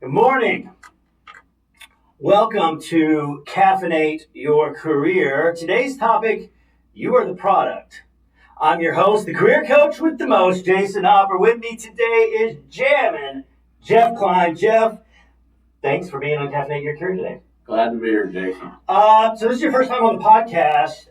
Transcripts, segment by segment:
Good morning. Welcome to Caffeinate Your Career. Today's topic, you are the product. I'm your host, the career coach with the most, Jason Hopper. With me today is Jammin' Jeff Klein. Jeff, thanks for being on Caffeinate Your Career today. Glad to be here, Jason. So this is your first time on the podcast.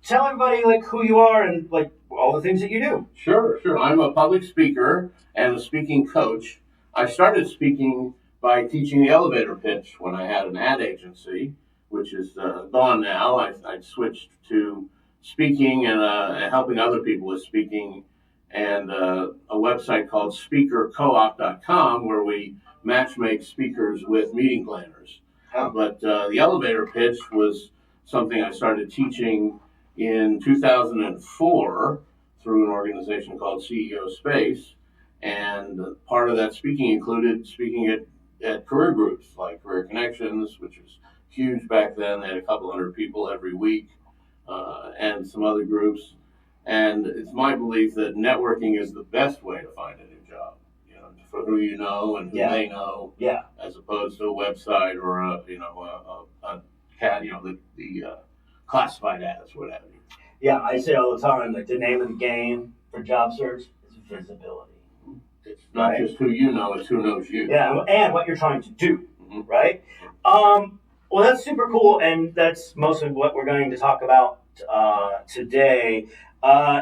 Tell everybody who you are and all the things that you do. Sure. I'm a public speaker and a speaking coach. I started speaking by teaching the elevator pitch when I had an ad agency, which is gone now. I switched to speaking and helping other people with speaking, and a website called speakercoop.com where we matchmake speakers with meeting planners. Oh. But the elevator pitch was something I started teaching in 2004 through an organization called CEO Space. And part of that speaking included speaking at career groups like Career Connections, which was huge back then. They had a couple hundred people every week, and some other groups. And it's my belief that networking is the best way to find a new job, for who you know and who they know, as opposed to a website or the classified ads, what have you. Yeah, I say all the time, the name of the game for job search is visibility. It's not just who you know, it's who knows you. Yeah, and what you're trying to do, right? Well, that's super cool, and that's mostly what we're going to talk about today.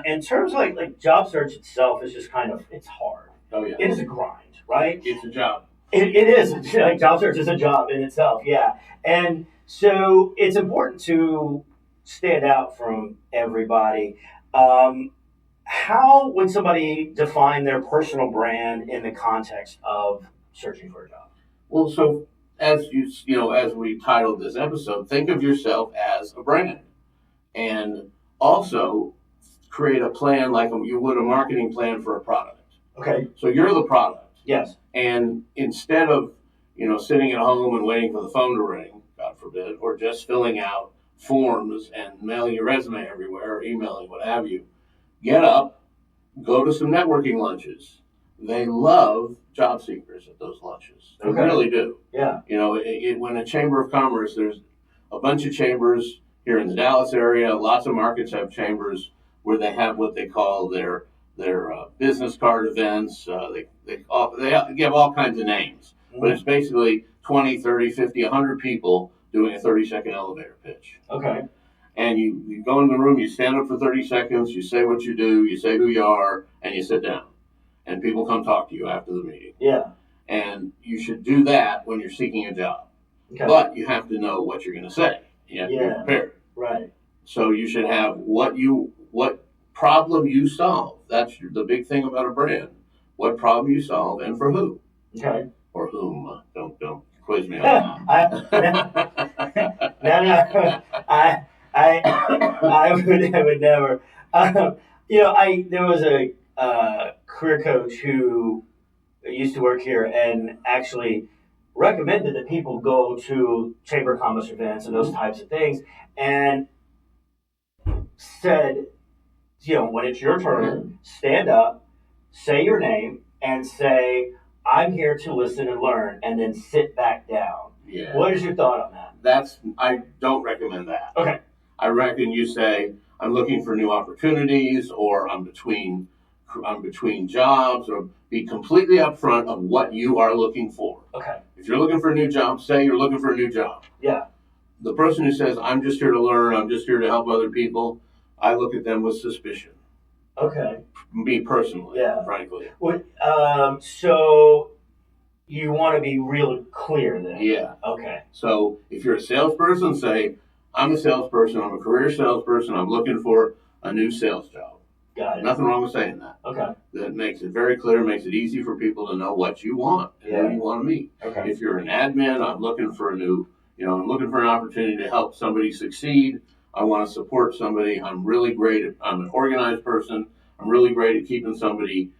In terms of like job search itself is just it's hard. Oh, yeah. It is a grind, right? It's a job. It is. Job search is a job in itself, yeah. And so it's important to stand out from everybody. How would somebody define their personal brand in the context of searching for a job? Well, so as as we titled this episode, think of yourself as a brand, and also create a plan like you would a marketing plan for a product. Okay. So you're the product. Yes. And instead of sitting at home and waiting for the phone to ring, God forbid, or just filling out forms and mailing your resume everywhere or emailing, what have you, get up, go to some networking lunches. They love job seekers at those lunches. They really do. Yeah. When a chamber of commerce, there's a bunch of chambers here in the Dallas area. Lots of markets have chambers where they have what they call their business card events. They give all kinds of names, but it's basically 20, 30, 50, 100 people doing a 30-second elevator pitch. Okay. And you go in the room, you stand up for 30 seconds, you say what you do, you say who you are, and you sit down. And people come talk to you after the meeting. Yeah. And you should do that when you're seeking a job. Okay. But you have to know what you're going to say. You have to be prepared. Right. So you should have what problem you solve. That's the big thing about a brand. What problem you solve and for who. Okay. Or whom. Don't quiz me on that. No. I would never. There was a career coach who used to work here and actually recommended that people go to chamber of commerce events and those types of things, and said, when it's your turn, stand up, say your name, and say, "I'm here to listen and learn," and then sit back down. Yeah. What is your thought on that? I don't recommend that. Okay. I reckon you say, "I'm looking for new opportunities," or I'm between jobs," or be completely upfront of what you are looking for. Okay. If you're looking for a new job, say you're looking for a new job. Yeah. The person who says, "I'm just here to learn, I'm just here to help other people," I look at them with suspicion. Okay. Me personally, frankly. Well, so you want to be real clear then? Yeah. Okay. So if you're a salesperson, say, "I'm a salesperson, I'm a career salesperson, I'm looking for a new sales job." Got it. Nothing wrong with saying that. Okay. That makes it very clear, makes it easy for people to know what you want and who you want to meet. Okay. If you're an admin, I'm looking for I'm looking for an opportunity to help somebody succeed. I want to support somebody. I'm an organized person. I'm really great at keeping somebody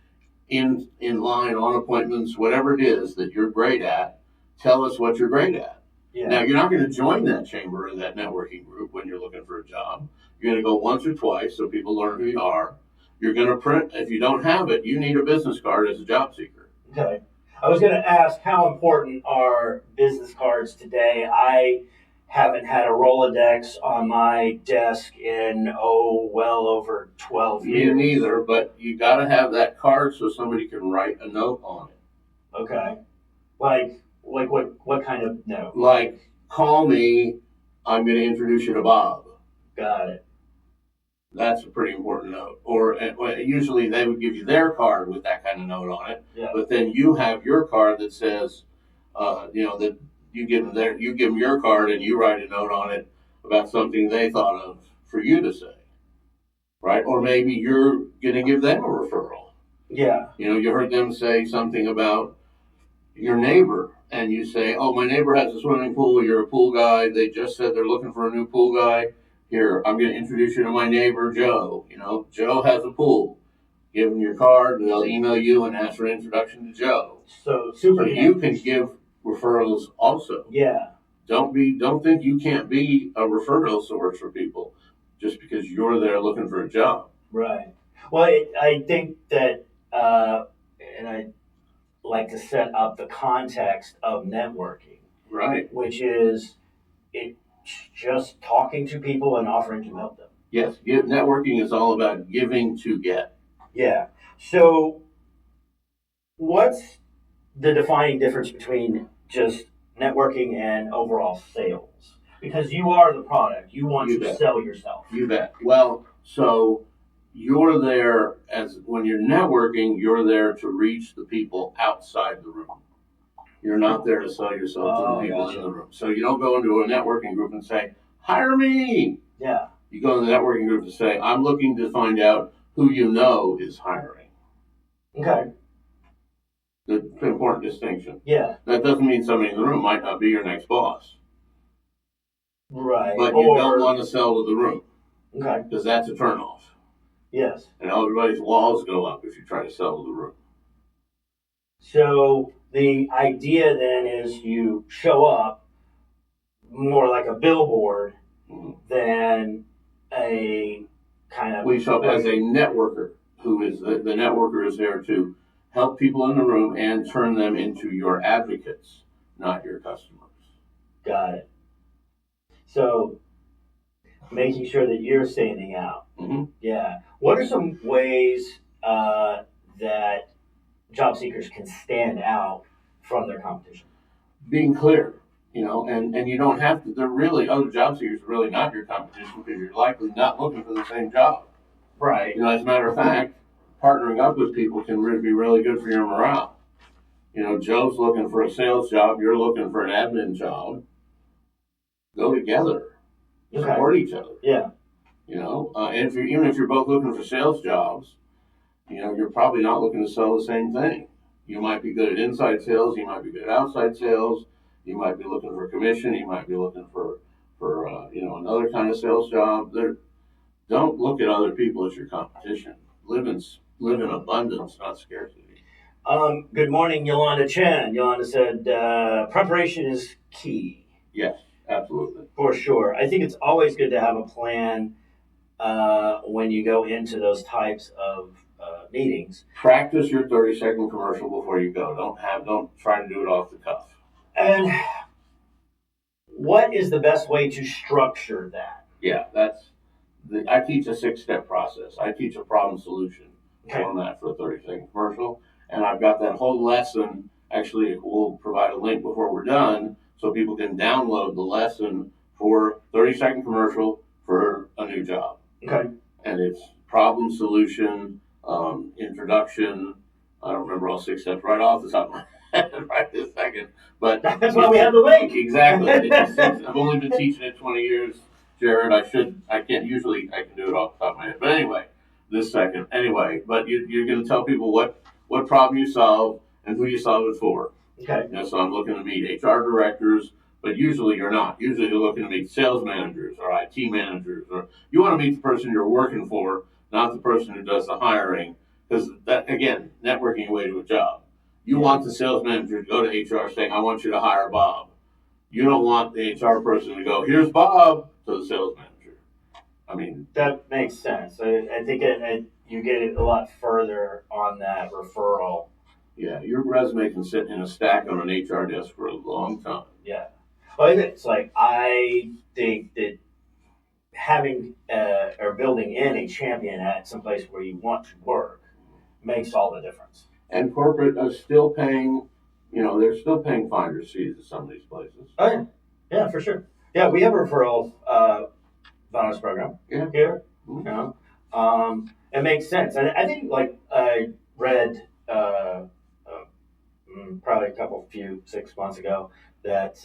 in line, on appointments, whatever it is that you're great at. Tell us what you're great at. Yeah. Now, you're not going to join that chamber or that networking group when you're looking for a job. You're going to go once or twice so people learn who you are. You're going to print. If you don't have it, you need a business card as a job seeker. Okay. I was going to ask, how important are business cards today? I haven't had a Rolodex on my desk in, well over 12 Me years. neither, but you got to have that card so somebody can write a note on it. Okay. Like what kind of note? Like, call me, I'm going to introduce you to Bob. Got it. That's a pretty important note. Or usually they would give you their card with that kind of note on it. Yeah. But then you have your card that says, that you give them your card and you write a note on it about something they thought of for you to say, right? Or maybe you're going to give them a referral. Yeah. You heard them say something about your neighbor, and you say, "Oh, my neighbor has a swimming pool. You're a pool guy. They just said they're looking for a new pool guy. Here, I'm going to introduce you to my neighbor, Joe. Joe has a pool. Give them your card, and they'll email you and ask for an introduction to Joe. So super. So you can give referrals also. Yeah. Don't think you can't be a referral source for people just because you're there looking for a job. Right. Well, I think that, and I like to set up the context of networking. Right. Which is it's just talking to people and offering to help them. Yes. Networking is all about giving to get. Yeah. So what's the defining difference between just networking and overall sales? Because you are the product. You want to sell yourself. You bet. Well, so you're there when you're networking, you're there to reach the people outside the room. You're not there to sell yourself to the people in the room. So you don't go into a networking group and say, hire me. Yeah. You go in the networking group to say, I'm looking to find out who you know is hiring. Okay. The important distinction. Yeah. That doesn't mean somebody in the room might not be your next boss. Right. But you don't want to sell to the room. Okay. Because that's a turnoff. Yes. And everybody's walls go up if you try to sell to the room. So the idea then is you show up more like a billboard than a kind of... We show up as a networker who is the networker is there to help people in the room and turn them into your advocates, not your customers. Got it. So making sure that you're standing out. Mm-hmm. Yeah. What are some ways that job seekers can stand out from their competition? Being clear, and you don't have to. They're really other job seekers are really not your competition because you're likely not looking for the same job. Right. As a matter of fact, partnering up with people can be really good for your morale. Joe's looking for a sales job. You're looking for an admin job. Go together. Okay. Support each other. Yeah. And even if you're both looking for sales jobs, you're probably not looking to sell the same thing. You might be good at inside sales. You might be good at outside sales. You might be looking for commission. You might be looking for another kind of sales job. Don't look at other people as your competition. Live in abundance, not scarcity. Good morning, Yolanda Chen. Yolanda said preparation is key. Yes, absolutely. For sure. I think it's always good to have a plan when you go into those types of meetings. Practice your 30-second commercial before you go. Don't try to do it off the cuff. And what is the best way to structure that? Yeah, I teach a 6-step process. I teach a problem solution format for a 30-second commercial, and I've got that whole lesson. Actually, we'll provide a link before we're done so people can download the lesson for 30-second commercial for a new job. Okay. And it's problem solution, introduction. I don't remember all 6 steps right off the top of my head right this second. But that's why we have the link. Exactly. I've only been teaching it 20 years, Jared. I can do it off the top of my head. But anyway, this second. Anyway, but you're going to tell people what problem you solve and who you solve it for. Okay. So I'm looking to meet HR directors, but usually you're not. Usually you're looking to meet sales managers or IT managers, or you want to meet the person you're working for, not the person who does the hiring, because that, again, networking your way to a job. You want the sales manager to go to HR saying, I want you to hire Bob. You don't want the HR person to go, here's Bob, to the sales manager. I mean, that makes sense. I think you get it a lot further on that referral Yeah, your resume can sit in a stack on an HR desk for a long time. Yeah. Well, it's like I think that having or building in a champion at some place where you want to work makes all the difference. And corporate is still paying, they're still paying finder's fees at some of these places. Oh yeah, yeah, for sure. Yeah, we have a referral bonus program here. Mm-hmm. You know, it makes sense. And I think like I read probably a few 6 months ago that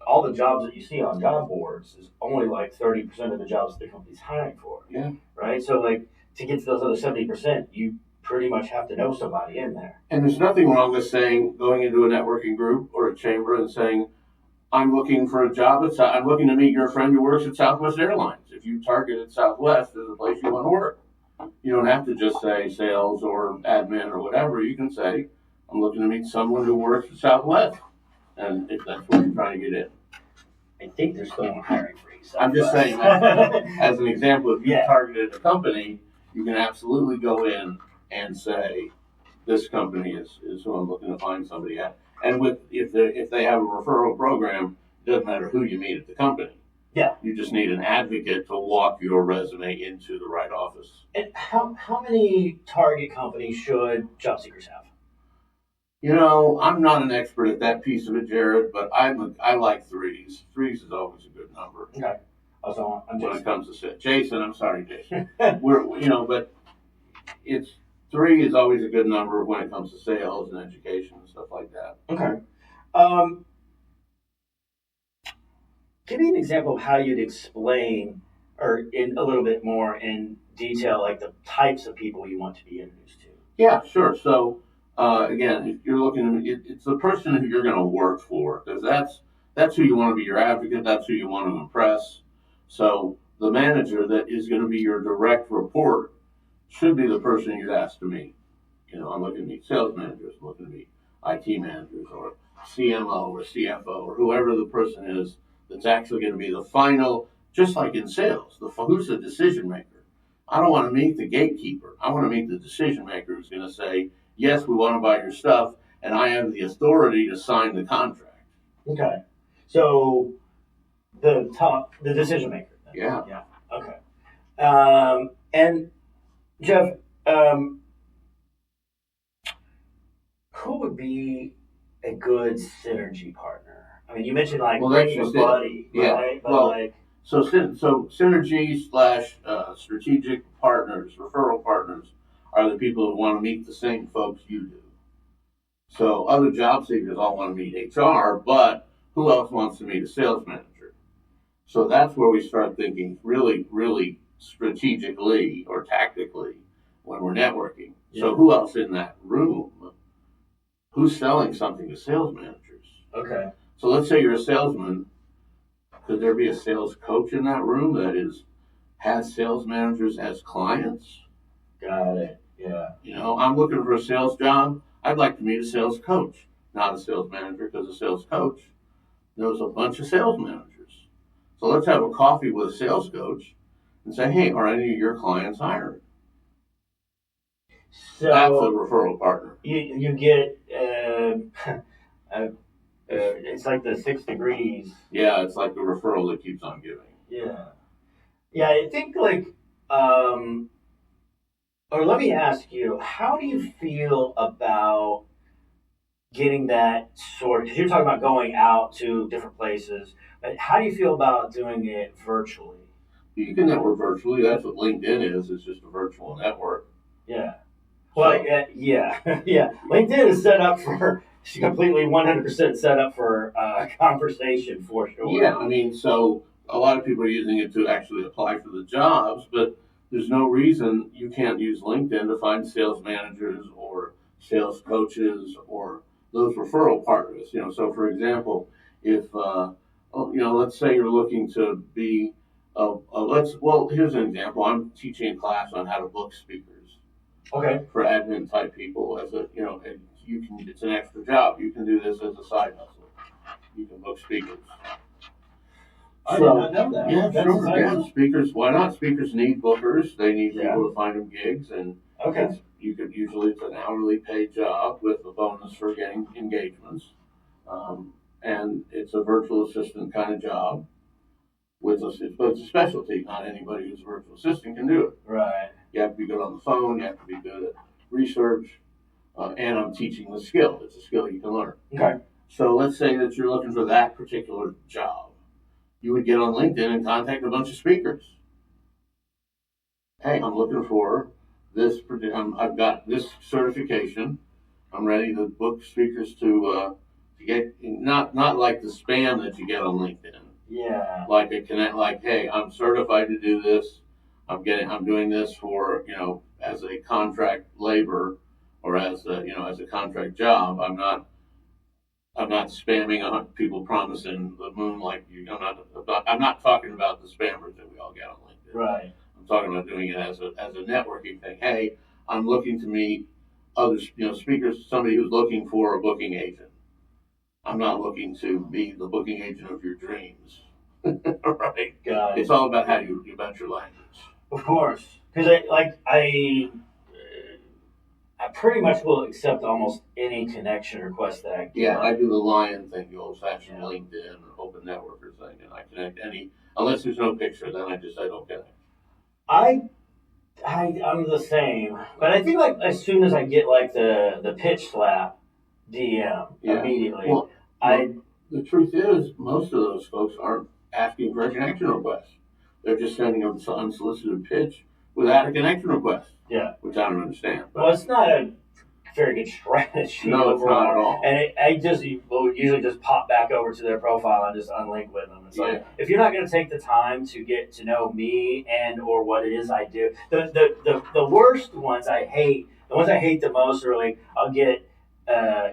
all the jobs that you see on job boards is only like 30% of the jobs that the company's hiring for. Yeah. Right. So like to get to those other 70%, you pretty much have to know somebody in there. And there's nothing wrong with going into a networking group or a chamber and saying, I'm looking for a job. I'm looking to meet your friend who works at Southwest Airlines. If you targeted Southwest as a place you want to work, you don't have to just say sales or admin or whatever. You can say, I'm looking to meet someone who works at Southwest. And if that's what you're trying to get in. I think they're still on hiring freeze. I'm just saying that as an example, if you targeted a company, you can absolutely go in and say, this company is who I'm looking to find somebody at. And if they have a referral program, it doesn't matter who you meet at the company. Yeah. You just need an advocate to walk your resume into the right office. And how many target companies should job seekers have? I'm not an expert at that piece of it, Jared, but I like threes. Threes is always a good number. Okay. Also, when it comes to sales. Jason, I'm sorry, Jason. But it's 3 is always a good number when it comes to sales and education and stuff like that. Okay. Give me an example of how you'd explain, or in a little bit more in detail, like the types of people you want to be introduced to. Yeah, sure. So, again, if you're looking, it's the person who you're going to work for, because that's who you want to be your advocate. That's who you want to impress. So the manager that is going to be your direct report should be the person you'd ask to meet. I'm looking to meet sales managers, I'm looking to meet IT managers, or CMO or CFO, or whoever the person is that's actually going to be the final, just like in sales, who's the decision maker. I don't want to meet the gatekeeper. I want to meet the decision maker who's going to say, yes, we want to buy your stuff, and I have the authority to sign the contract. Okay. So the decision maker. Then. Yeah. Yeah. Okay. And Jeff, who would be a good synergy partner? I mean, you mentioned bringing a buddy, right? Yeah. So synergy / strategic partners, referral partners, are the people who want to meet the same folks you do. So other job seekers all want to meet HR, but who else wants to meet a sales manager? So that's where we start thinking really, really strategically or tactically when we're networking. Yeah. So who else in that room? Who's selling something to sales managers? Okay. So let's say you're a salesman. Could there be a sales coach in that room that has sales managers as clients? Got it. Yeah. I'm looking for a sales job. I'd like to meet a sales coach, not a sales manager, because a sales coach knows a bunch of sales managers. So let's have a coffee with a sales coach and say, hey, are any of your clients hired? So that's a referral partner. You get it's like the 6 degrees. Yeah, it's like the referral that keeps on giving. Yeah. I think or let me ask you, how do you feel about getting that because you're talking about going out to different places, but how do you feel about doing it virtually? You can network virtually. That's what LinkedIn is. It's just a virtual network. Yeah. Well, yeah. LinkedIn is set up for completely 100% set up for conversation for sure. Yeah, I mean, so a lot of people are using it to actually apply for the jobs, but there's no reason you can't use LinkedIn to find sales managers or sales coaches or those referral partners. So for example, if let's say you're looking to be here's an example. I'm teaching a class on how to book speakers. Okay. For admin type people, it's an extra job. You can do this as a side hustle. You can book speakers. I did not know that. Yeah, sure. Yeah, speakers. Why not? Speakers need bookers. They need people to find them gigs, and Okay. It's an hourly paid job with a bonus for getting engagements, and it's a virtual assistant kind of job but it's a specialty. Not anybody who's a virtual assistant can do it. Right. You have to be good on the phone. You have to be good at research, and I'm teaching the skill. It's a skill you can learn. Okay. So let's say that you're looking for that particular job. You would get on LinkedIn and contact a bunch of speakers. Hey, I'm looking for this. I've got this certification. I'm ready to book speakers to get not like the spam that you get on LinkedIn. Yeah. Like a connect, like, hey, I'm certified to do this. I'm doing this for as a contract labor or as a contract job. I'm not spamming people promising the moon like you. I'm not talking about the spammers that we all get on LinkedIn. Right. I'm talking about doing it as a networking thing. Hey, I'm looking to meet other speakers. Somebody who's looking for a booking agent. I'm not looking to be the booking agent of your dreams. Right. It's all about how you about your language. Of course, because I pretty much will accept almost any connection request that I get. Yeah, I do the lion thing, the old-fashioned LinkedIn open networker thing, and I connect unless there's no picture, then I don't connect. I'm the same, but I think like as soon as I get like the pitch slap DM immediately, well, the truth is most of those folks aren't asking for a connection request. They're just sending an unsolicited pitch without a connection request. Yeah, which I don't understand. Well, it's not a very good strategy. No, it's not at all. And I will usually just pop back over to their profile and just unlink with them. It's like, if you're not going to take the time to get to know me and or what it is I do, the worst ones I hate, the ones I hate the most are like, I'll get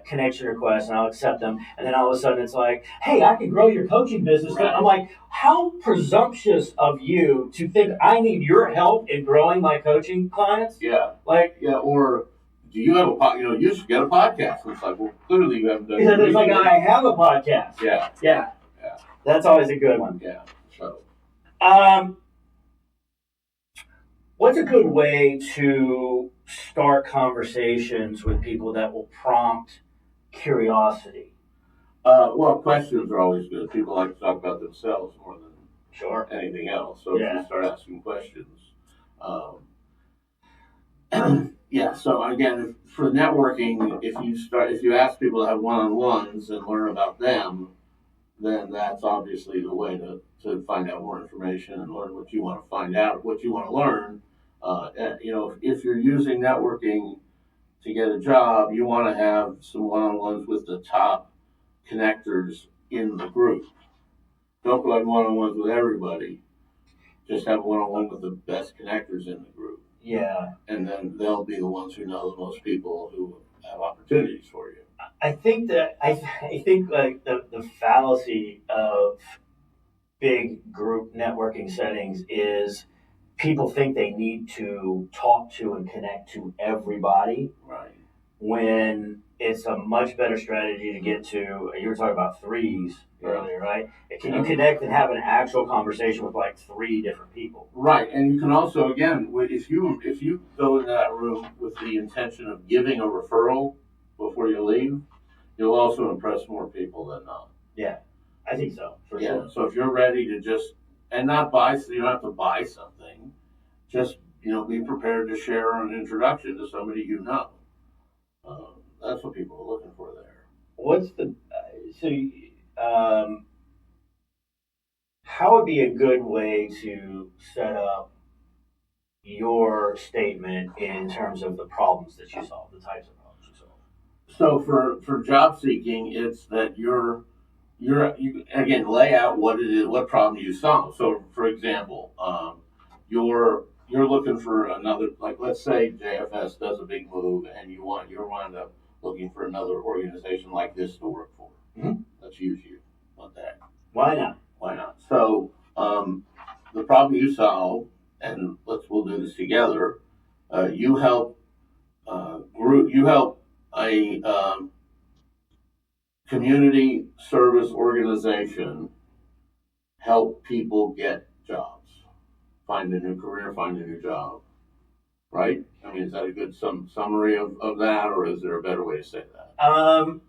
connection requests and I'll accept them, and then all of a sudden it's like, hey, I can grow your coaching business. Right. I'm like, how presumptuous of you to think I need your help in growing my coaching clients? Yeah. Or do you have you should get a podcast. It's like, well, clearly you haven't done it. It's like, I have a podcast. Yeah. That's always a good one. Yeah. So. What's a good way to start conversations with people that will prompt curiosity? Well, questions are always good. People like to talk about themselves more than anything else. So if you start asking questions, So again, for networking, if you ask people to have one-on-ones and learn about them, then that's obviously the way to find out more information and learn what you want to find out, what you want to learn. If you're using networking to get a job, you want to have some one-on-ones with the top connectors in the group. Don't go have one-on-ones with everybody. Just have one-on-one with the best connectors in the group. Yeah. And then they'll be the ones who know the most people who have opportunities for you. I think like the fallacy of big group networking settings is people think they need to talk to and connect to everybody. Right. When it's a much better strategy to get to, you were talking about threes earlier, right? Can you connect and have an actual conversation with like 3 different people? Right, and you can also, again, if you go into that room with the intention of giving a referral before you leave, you'll also impress more people than not. Yeah, I think so, for sure. So if you're ready to and not buy, so you don't have to buy something, just, be prepared to share an introduction to somebody you know. That's what people are looking for there. What's how would be a good way to set up your statement in terms of the problems that you solve, the types of problems you solve? So for job seeking, it's that you again lay out what it is, what problem you solve. So for example, you're looking for another, like let's say JFS does a big move and you're wound up looking for another organization like this to work for. Mm-hmm. Let's use you. What the heck? Why not? So the problem you solve, and we'll do this together. You help a community service organization help people get jobs, find a new career, find a new job, right? mean, is that a good summary of that, or is there a better way to say that?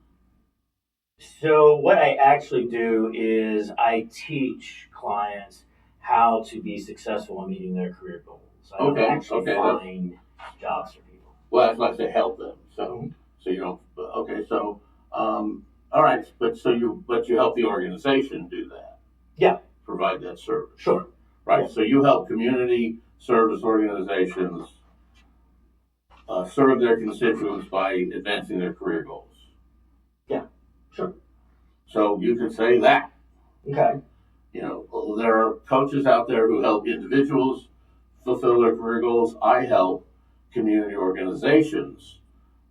So what I actually do is I teach clients how to be successful in meeting their career goals. I don't actually find jobs for people. Well, that's like to help them. So you don't. Okay, so all right, but you help the organization do that. Yeah. Provide that service. Sure. Right. Yeah. So you help community service organizations serve their constituents by advancing their career goals. Yeah. Sure. So you could say that. Okay. You know, there are coaches out there who help individuals fulfill their career goals. I help community organizations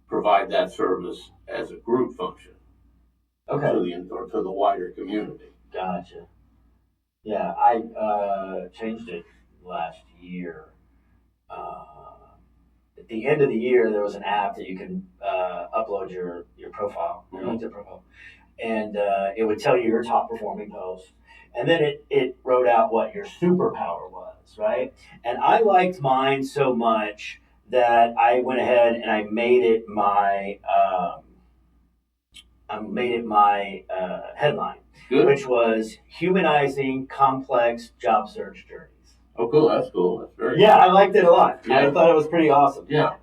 provide that service as a group function. Okay. To the wider community. Gotcha. Yeah, I changed it last year. At the end of the year, there was an app that you can upload your profile, your LinkedIn profile, and it would tell you your top performing posts. And then it wrote out what your superpower was, right? And I liked mine so much that I went ahead and I made it my headline, Good. which was humanizing complex job search journeys. Oh, cool. That's cool. That's very cool. I liked it a lot. Yeah. I thought it was pretty awesome. Yeah.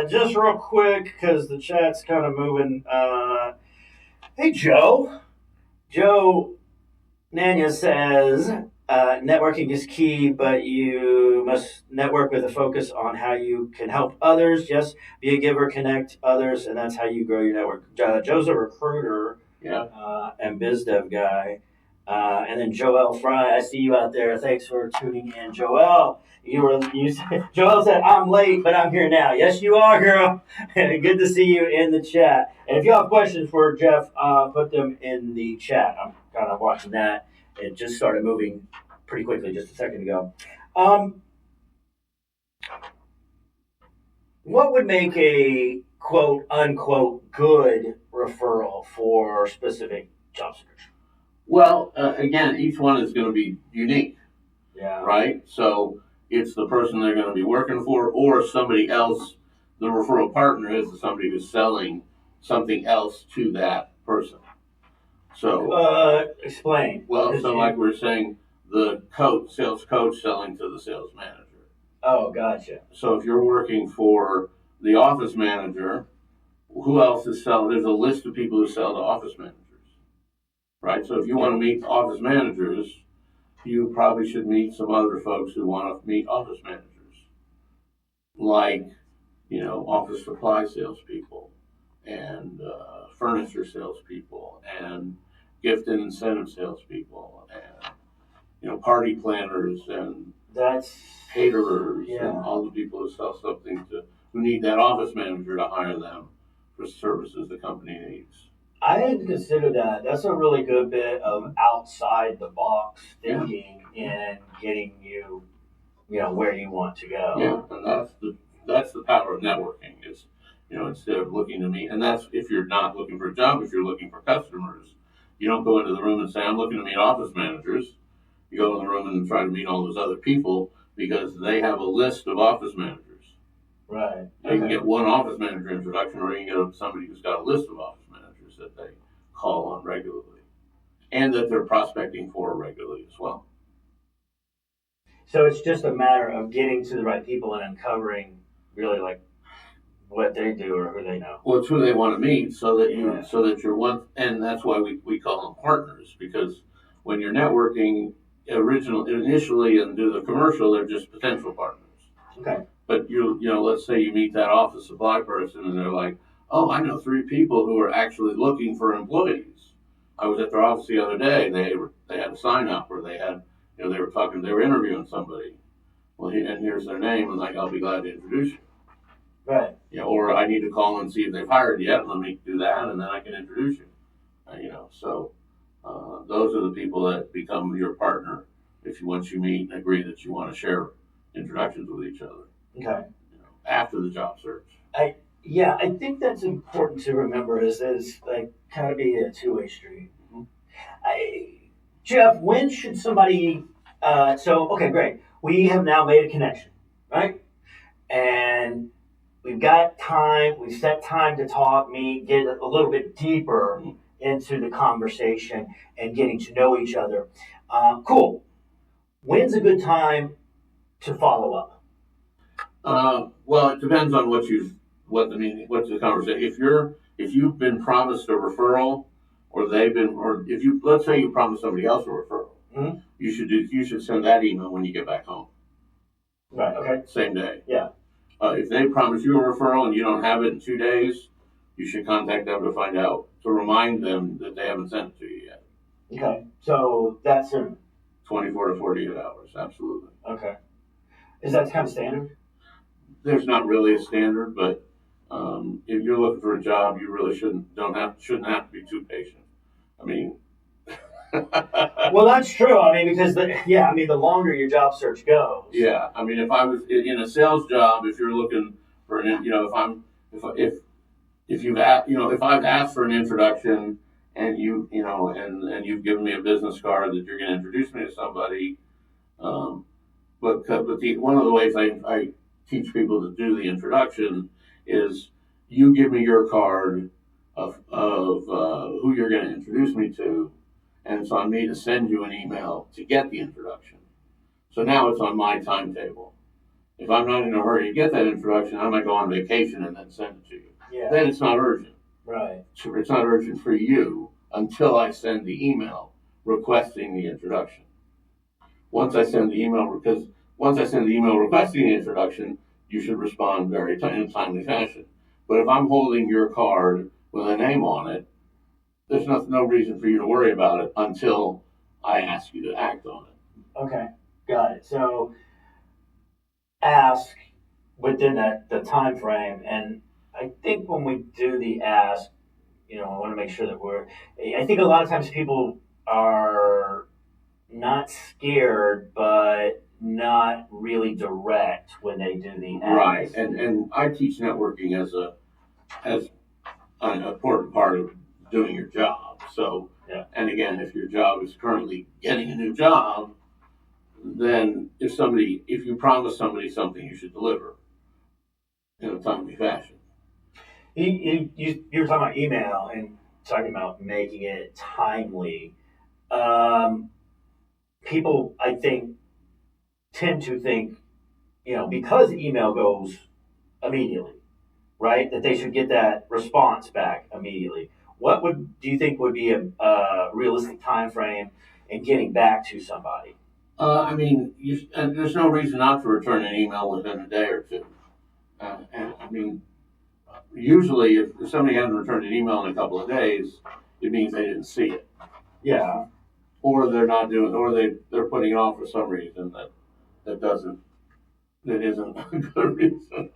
Just real quick, because the chat's kind of moving. Hey, Joe. Joe Nanya says, networking is key, but you must network with a focus on how you can help others. Just be a giver, connect others, and that's how you grow your network. Joe's a recruiter. Yeah. And biz dev guy. And then Joel Fry, I see you out there. Thanks for tuning in, Joel. Joel said, I'm late, but I'm here now. Yes, you are, girl. Good to see you in the chat. And if you have questions for Jeff, put them in the chat. I'm kind of watching that. It just started moving pretty quickly just a second ago. What would make a quote unquote good referral for specific job search? Well, again, each one is going to be unique. Yeah. Right? So it's the person they're going to be working for, or somebody else. The referral partner is somebody who's selling something else to that person. So explain. Well, so like we're saying, the sales coach selling to the sales manager. Oh, gotcha. So if you're working for the office manager, who else is selling? There's a list of people who sell to office managers. Right? So if you want to meet office managers, you probably should meet some other folks who want to meet office managers. Like, office supply salespeople and furniture salespeople and gift and incentive salespeople and, party planners and caterers and all the people who sell something who need that office manager to hire them for services the company needs. I hadn't considered that. That's a really good bit of outside the box thinking in getting you, where you want to go. Yeah, and that's the power of networking is, instead of looking to meet, and that's if you're not looking for a job, if you're looking for customers, you don't go into the room and say, I'm looking to meet office managers. You go in the room and try to meet all those other people because they have a list of office managers. Right. You can get one office manager introduction, or you can get somebody who's got a list of office managers that they call on regularly and that they're prospecting for regularly as well. So it's just a matter of getting to the right people and uncovering really like what they do or who they know. Well, it's who they want to meet so that you're one, and that's why we call them partners, because when you're networking initially and do the commercial, they're just potential partners. Okay. But let's say you meet that office supply person and they're like, oh, I know 3 people who are actually looking for employees. I was at their office the other day. They had a sign up where they had, they were interviewing somebody. Well, and here's their name, and I'll be glad to introduce you. Right. Or I need to call and see if they've hired yet. Let me do that, and then I can introduce you. So those are the people that become your partner once you meet and agree that you want to share introductions with each other. Okay. After the job search. I think that's important to remember is like kind of be a two-way street. Mm-hmm. Jeff, when should somebody? Okay, great. We have now made a connection, right? And we've got time, we've set time to talk, meet, get a little bit deeper into the conversation and getting to know each other. Cool. When's a good time to follow up? Well, it depends on what's the conversation. If you've been promised a referral, or if you, let's say you promised somebody else a referral, Mm-hmm. you should send that email when you get back home. Right. Okay. Same day. Yeah. If they promise you a referral and you don't have it in 2 days, you should contact them to remind them that they haven't sent it to you yet. Okay. So that's soon. 24 to 48 hours, absolutely. Okay. Is that kind of standard? There's not really a standard, but if you're looking for a job, you really shouldn't have to be too patient. I mean, well, that's true. I mean, because the longer your job search goes. Yeah, I mean, if I was in a sales job, if you're looking for if I've asked for an introduction and and you've given me a business card that you're going to introduce me to somebody, one of the ways I teach people to do the introduction is you give me your card of who you're going to introduce me to, and it's on me to send you an email to get the introduction. So now it's on my timetable. If I'm not in a hurry to get that introduction, I might go on vacation and then send it to you. Yeah. Then it's not urgent. Right. It's not urgent for you until I send the email requesting the introduction. Once I send the email requesting the introduction, you should respond in a timely fashion. But if I'm holding your card with a name on it, there's no reason for you to worry about it until I ask you to act on it. Okay, got it. So ask within the time frame, and I think when we do the ask, I want to make sure that I think a lot of times people are not scared, but not really direct when they do the ask. Right, and I teach networking as an important part of doing your job. So, yeah. And again, if your job is currently getting a new job, then if you promise somebody something, you should deliver in a timely fashion. You were talking about email and talking about making it timely. People, I think, tend to think, because email goes immediately, right, that they should get that response back immediately. What do you think would be a realistic time frame in getting back to somebody? I mean, and there's no reason not to return an email within a day or two. And I mean, usually if somebody hasn't returned an email in a couple of days, it means they didn't see it. Yeah. Or they're putting it off for some reason that isn't a good reason.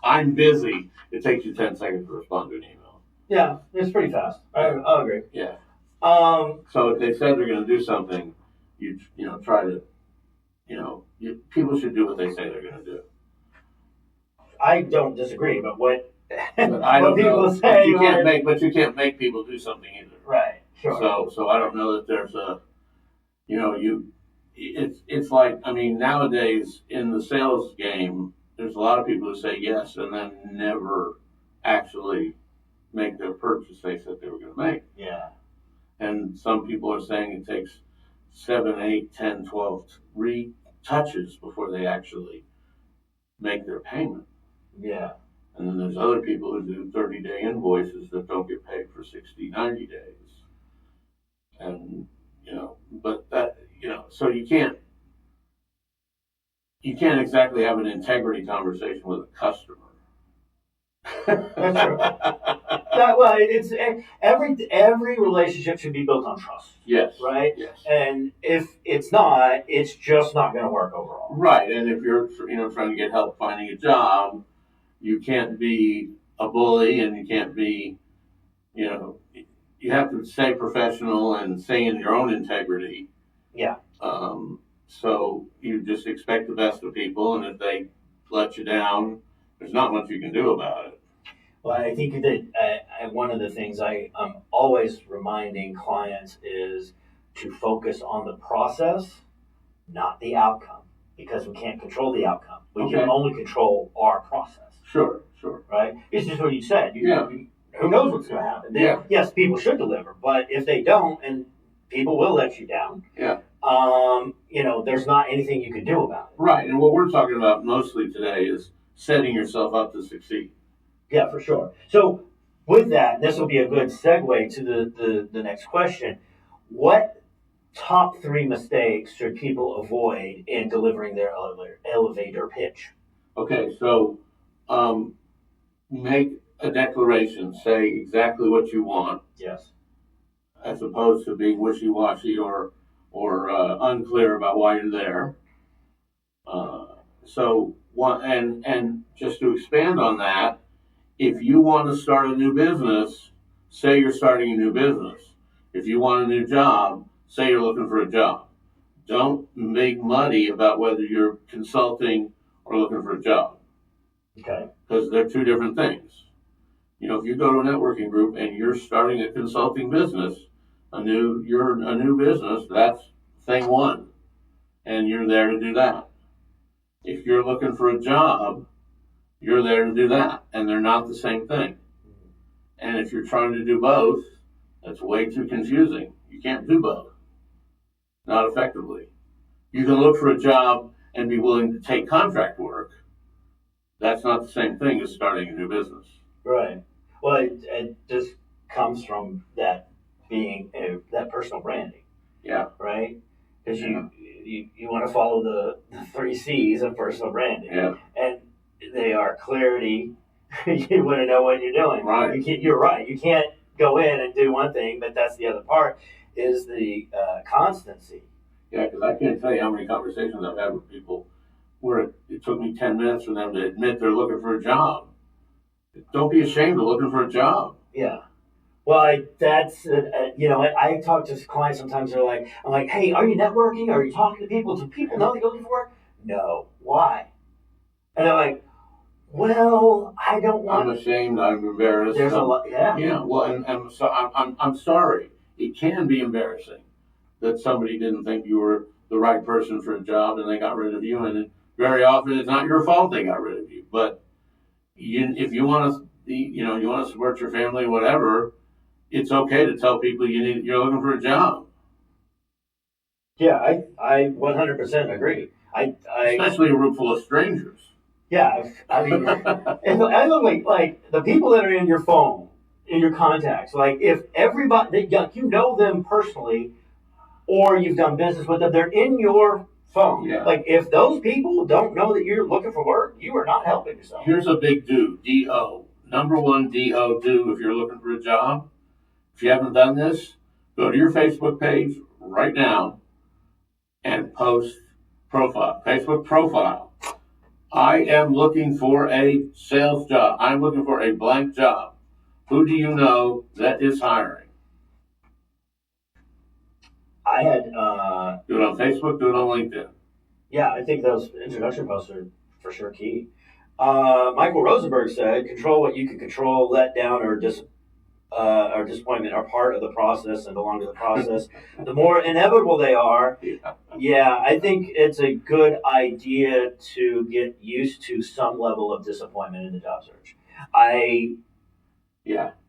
I'm busy. It takes you 10 seconds to respond to an email. Yeah, it's pretty fast. I'll agree. Yeah. So if they said they're going to do something, you try to, people should do what they say they're going to do. I don't disagree, but what I don't people know. say, but you can't make people do something either. Right. Sure. So I don't know that there's it's like, I mean, nowadays in the sales game, there's a lot of people who say yes and then never actually make their purchase they said they were going to make. Yeah. And some people are saying it takes 7, 8, 10, 12 retouches before they actually make their payment. Yeah. And then there's other people who do 30-day invoices that don't get paid for 60, 90 days. And, but that, so you can't exactly have an integrity conversation with a customer. That's true. Well, it's every relationship should be built on trust. Yes. Right. Yes. And if it's not, it's just not going to work overall. Right. And if you're trying to get help finding a job, you can't be a bully, and you can't be, you have to stay professional and stay in your own integrity. Yeah. So you just expect the best of people, and if they let you down, there's not much you can do about it. Well, I think that one of the things I'm always reminding clients is to focus on the process, not the outcome, because we can't control the outcome. We can only control our process. Sure, sure. right? It's just what you said. Yeah. Who knows what's going to happen? Yeah. Yes, people should deliver, but if they don't, and people will let you down. Yeah. There's not anything you can do about it. Right. And what we're talking about mostly today is setting yourself up to succeed. Yeah, for sure. So with that, this will be a good segue to the next question. What top three mistakes should people avoid in delivering their elevator pitch? Okay, so make a declaration. Say exactly what you want, Yes. as opposed to being wishy-washy or unclear about why you're there. So one and just to expand on that, if you want to start a new business, say you're starting a new business. If you want a new job, say you're looking for a job. Don't make muddy about whether you're consulting or looking for a job. Okay. Because they're two different things. If you go to a networking group and you're starting a consulting business, you're a new business, that's thing one, and you're there to do that. If you're looking for a job, you're there to do that, and they're not the same thing. And if you're trying to do both, that's way too confusing. You can't do both, not effectively. You can look for a job and be willing to take contract work. That's not the same thing as starting a new business. Right. Well, it just comes from that being that personal branding. Yeah. Right. Because you want to follow the three C's of personal branding. Yeah. And they are clarity. You want to know what you're doing. Right. You're right. You can't go in and do one thing, but that's the other part is the constancy. Yeah, because I can't tell you how many conversations I've had with people where it took me 10 minutes for them to admit they're looking for a job. Don't be ashamed of looking for a job. Yeah. Well, I talk to clients sometimes. I'm like, hey, are you networking? Are you talking to people? Do people know that you're looking for work? No. Why? And they're like, well, I don't want. I'm ashamed. I'm embarrassed. There's a lot. Yeah. Yeah. Well, and so I'm sorry. It can be embarrassing that somebody didn't think you were the right person for a job and they got rid of you. And very often it's not your fault they got rid of you. But if you want to, you want to support your family, whatever, it's okay to tell people you're looking for a job. Yeah, I 100% agree. Especially a room full of strangers. Yeah, I mean, I look like the people that are in your phone, in your contacts. Like if everybody, you know them personally, or you've done business with them, they're in your phone. Yeah. Like if those people don't know that you're looking for work, you are not helping yourself. Here's a big do. D-O. Number one D-O do if you're looking for a job. If you haven't done this, go to your Facebook page right now and post profile. Facebook profile. I am looking for a sales job. I'm looking for a blank job. Who do you know that is hiring? I had do it on Facebook, do it on LinkedIn. Yeah, I think those introduction posts are for sure key. Michael Rosenberg said, "Control what you can control. Let down or disappointment are part of the process and belong to the process. The more inevitable they are, yeah, I think it's a good idea to get used to some level of disappointment in the job search.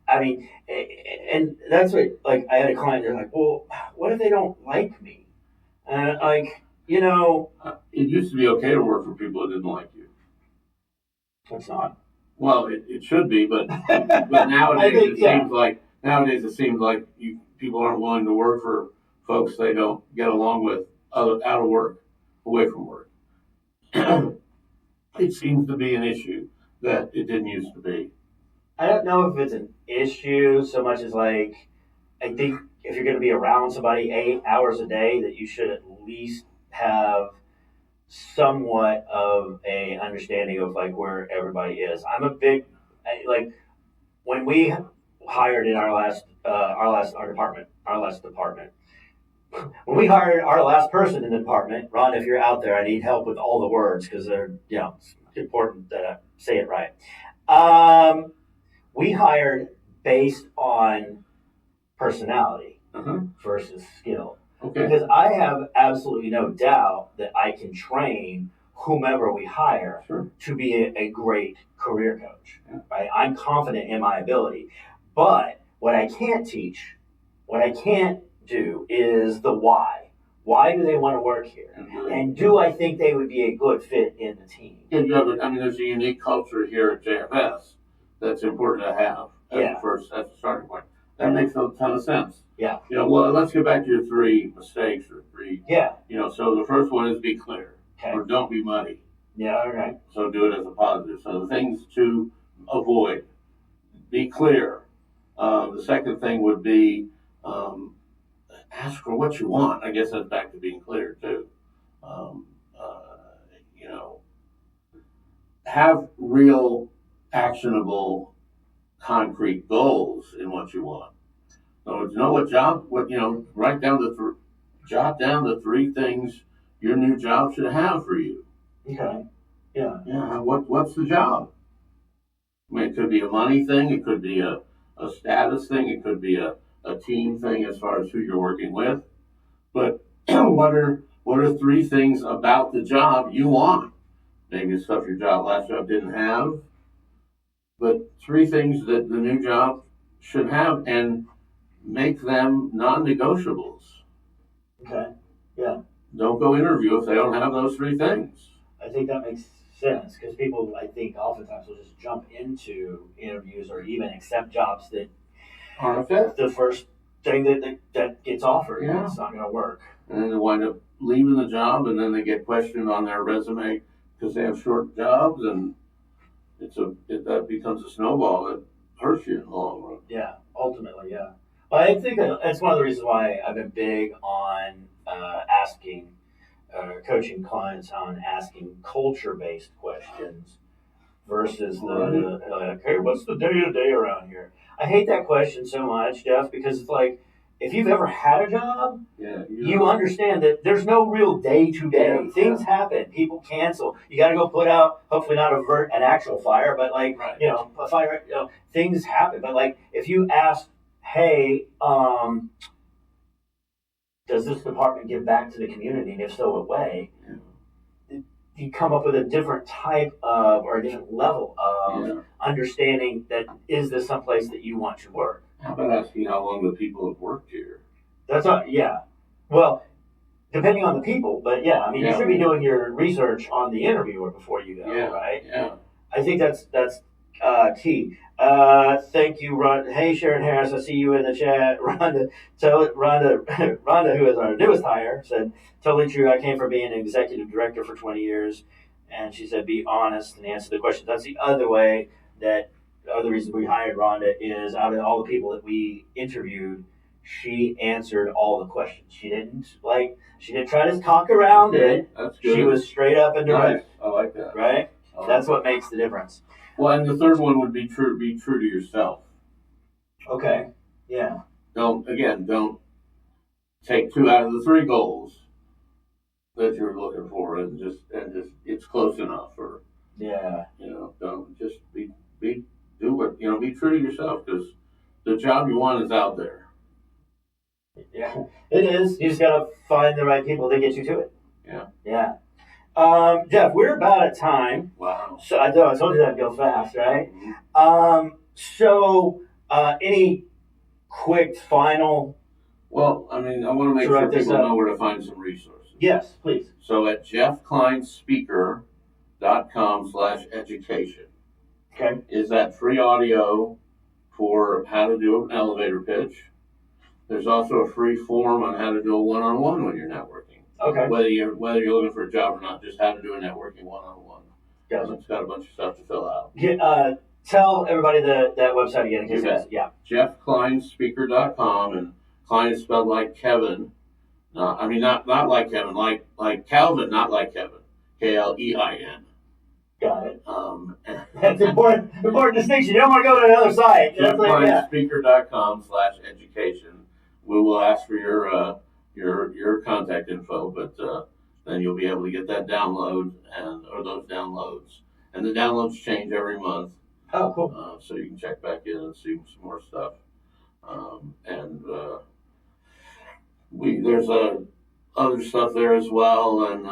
I mean, and that's what, like, I had a client, they're like, well, what if they don't like me? And it used to be okay to work for people that didn't like you. It's not. Well, it should be, but nowadays it seems like people aren't willing to work for folks they don't get along with out of work, away from work. It seems to be an issue that it didn't used to be. I don't know if it's an issue so much as I think if you're going to be around somebody 8 hours a day, that you should at least have somewhat of a understanding of where everybody is. I'm a big when we hired in our last department. When we hired our last person in the department, Ron, if you're out there, I need help with all the words because they're it's important that I say it right. We hired based on personality versus skill. Okay. Because I have absolutely no doubt that I can train whomever we hire Sure. to be a great career coach. Yeah. Right? I'm confident in my ability, but what I can't teach, what I can't do is the why. Why do they want to work here? And do I think they would be a good fit in the team? Yeah, there's a unique culture here at JFS that's important to have as a starting point. That makes a ton of sense. Yeah. Well, let's get back to your three mistakes or three. Yeah. So the first one is be clear, or don't be muddy. Yeah. All right. So do it as a positive. So the things to avoid: be clear. The second thing would be ask for what you want. I guess that's back to being clear too. Um, uh, you know, have real, actionable, concrete goals in what you want. So know what job, jot down the three things your new job should have for you. Okay. Yeah. Yeah. What's the job? I mean, it could be a money thing. It could be a status thing. It could be a team thing as far as who you're working with. But what are three things about the job you want? Maybe it's stuff your last job didn't have. But three things that the new job should have, and make them non-negotiables. Okay. Yeah. Don't go interview if they don't have those three things. I think that makes sense because people, I think, oftentimes will just jump into interviews or even accept jobs that aren't a fit. The first thing that gets offered, it's not going to work. And then they wind up leaving the job, and then they get questioned on their resume because they have short jobs, and that becomes a snowball that hurts you in the long run. Yeah, ultimately, yeah. Well, I think that's one of the reasons why I've been big on coaching clients on asking culture-based questions versus hey, what's the day-to-day around here? I hate that question so much, Jeff, because it's like, if you've ever had a job, you understand that there's no real day-to-day. Yeah, things happen. People cancel. You got to go put out, hopefully not avert an actual fire, but a fire, things happen. But if you ask, hey, does this department give back to the community? And if so, what way? You come up with a different type of, or a different level of understanding that, is this someplace that you want to work? How about asking how long the people have worked here? That's not, well, depending on the people, but you should be doing your research on the interviewer before you go, right? Yeah. I think that's key. Thank you, Ron. Hey, Sharon Harris, I see you in the chat. Rhonda, who is our newest hire, said, totally true. I came from being an executive director for 20 years. And she said, be honest and answer the question. That's the other way the other reason we hired Rhonda is, out of all the people that we interviewed, she answered all the questions. She didn't try to talk around it. That's good. She was straight up and direct. Nice. I like that. Right? That's what makes the difference. Well, and the third one would be true to yourself. Okay. Yeah. Don't take two out of the three goals that you're looking for and just it's close enough, or don't just be true to yourself, because the job you want is out there. Yeah, it is. You just gotta find the right people to get you to it. Yeah. Yeah. Jeff, we're about at time. Wow. So I told you that'd go fast, right? Mm-hmm. Any quick final? Well, I want to make sure people know where to find some resources. Yes, please. So at jeffkleinspeaker.com/education. Okay. Is that free audio for how to do an elevator pitch. There's also a free form on how to do a one-on-one when you're networking. Okay. Whether you're looking for a job or not, just how to do a networking one-on-one. Gotcha. It's got a bunch of stuff to fill out. Tell everybody that website again. In case jeffkleinspeaker.com, and Klein is spelled like Kevin. Not like Kevin, like Calvin, not like Kevin. Klein. Got it. That's important distinction. You don't want to go to another site. jeffkleinspeaker.com/education. We will ask for your contact info, but then you'll be able to get that download or those downloads. And the downloads change every month. Oh, cool. So you can check back in and see some more stuff. There's other stuff there as well, and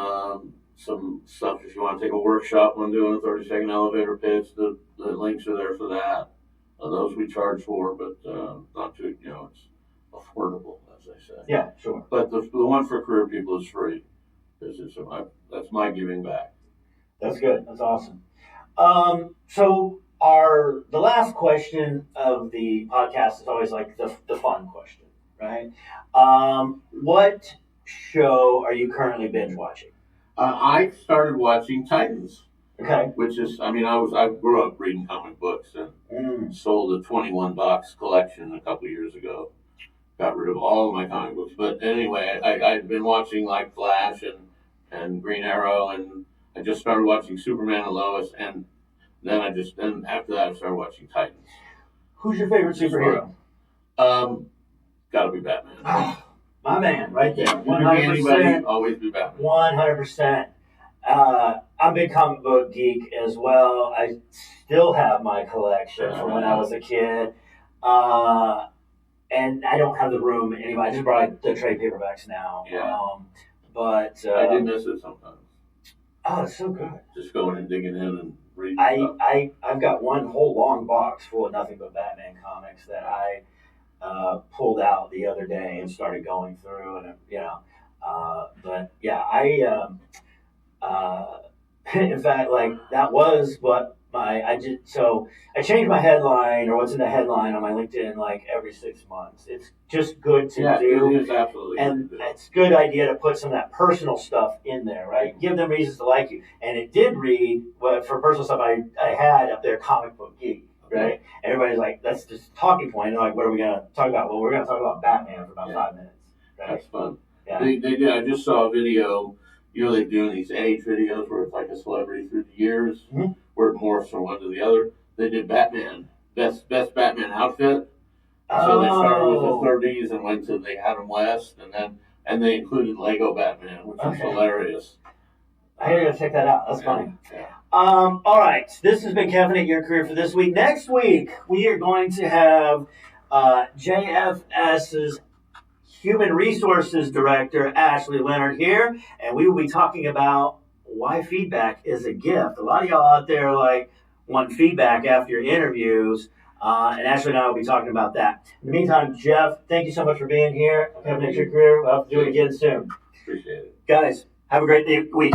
some stuff if you want to take a workshop on doing a 30-second elevator pitch. The links are there for that. Those we charge for, but not too, it's affordable, as I say. Yeah, sure. But the one for career people is free. That's my giving back. That's good. That's awesome. So the last question of the podcast is always like the fun question, right? What show are you currently binge watching? I started watching Titans. Okay. Which is, I grew up reading comic books and sold a 21 box collection a couple of years ago. Got rid of all of my comic books. But anyway, I'd been watching like Flash and Green Arrow, and I just started watching Superman and Lois, and then after that I started watching Titans. Who's your favorite superhero? Gotta be Batman. My man, right there. 100%. Anybody, always be Batman. 100%. I'm a big comic book geek as well. I still have my collection from when I was a kid. And I don't have the room anymore. I just brought the trade paperbacks now. Yeah. But I do miss it sometimes. Oh, it's so good. Just going and digging in and reading I've got one whole long box full of nothing but Batman comics that I pulled out the other day and started going through, and but yeah, in fact, like that was what I changed my headline or what's in the headline on my LinkedIn like every 6 months. It's just good to do. It is absolutely. And it's a good idea to put some of that personal stuff in there, right? Give them reasons to like you. And it did read, but for personal stuff I had up there, comic book geek, right? And everybody's like, that's just a talking point. And like, what are we going to talk about? Well, we're going to talk about Batman for about 5 minutes. Right? That's fun. Yeah. They did. I just saw a video. They're doing these age videos where it's like a celebrity through the years, where it morphs from one to the other. They did Batman, best Batman outfit. So they started with the 30s and went to the Adam West, and they included Lego Batman, which is hilarious. I gotta check that out. That's funny. Yeah. All right. This has been Caffeinate Your Career for this week. Next week, we are going to have JFS's Human Resources Director, Ashley Leonard, here, and we will be talking about why feedback is a gift. A lot of y'all out there want feedback after your interviews, and Ashley and I will be talking about that. In the meantime, Jeff, thank you so much for being here. Caffeinate Your Career. We'll have to do it again soon. Appreciate it. Guys, have a great week.